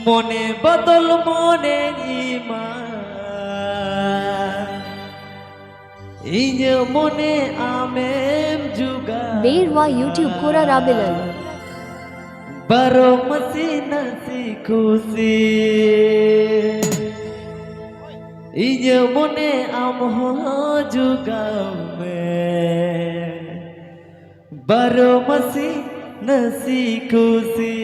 মনে বদল মনে iman Inya mone amem juga Berwa YouTube Kora Rabilan Baro masih nasi kusi Inya mone amho juga me Baro masih nasi kusi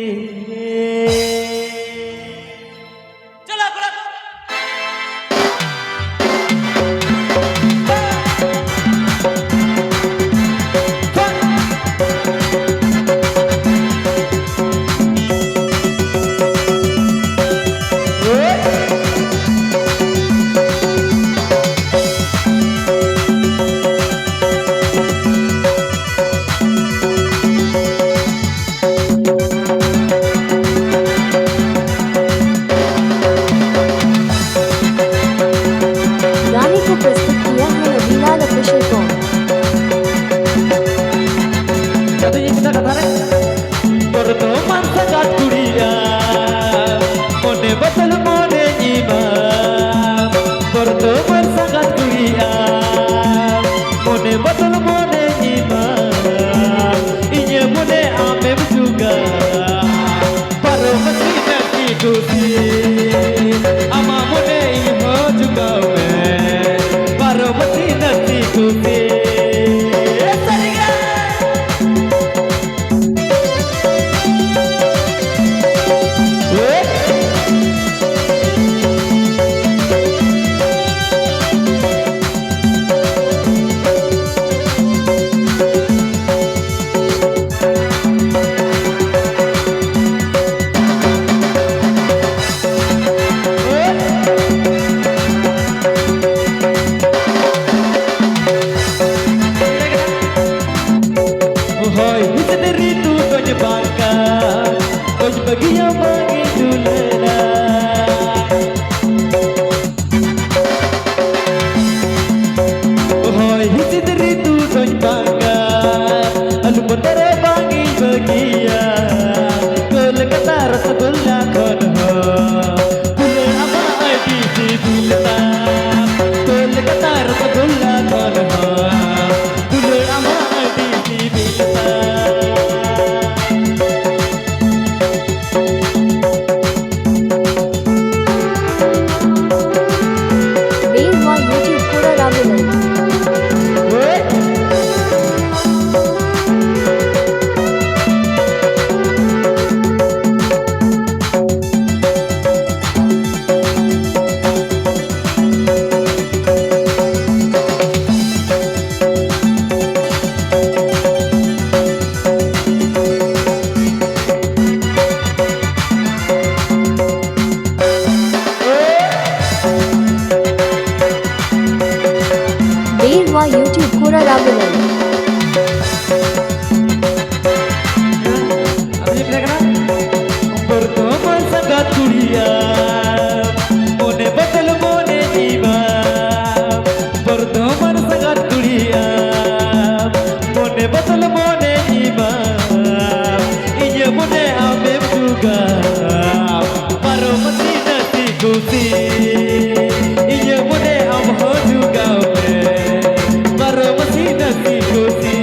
YouTube Kora Rabilan Berteman sangat kuria Mone betul mone jiwa Berteman sangat kuria Mone betul mone jiwa Iya mone amem juga Baru mesti nasi kusi Iya mone amho juga Baru mesti nasi kusi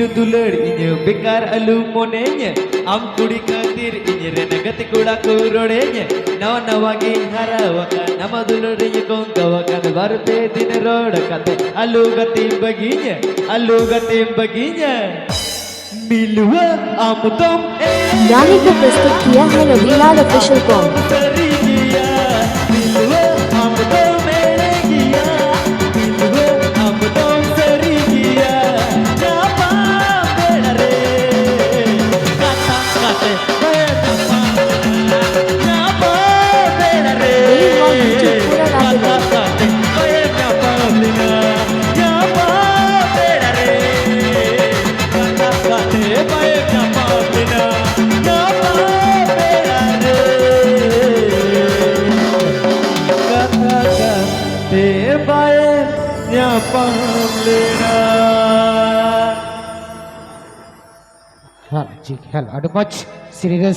Pilu dular inye bekar alu monenya am kudi katir inye rena gati kuda kurodenya nawa nawa ge harawaka nama dular inye kongawaka barpe din roda kate alu gati baginya मिलवा आमुदम गाने को प्रस्तुत किया है Ravilal official com. Hal, ada much serious.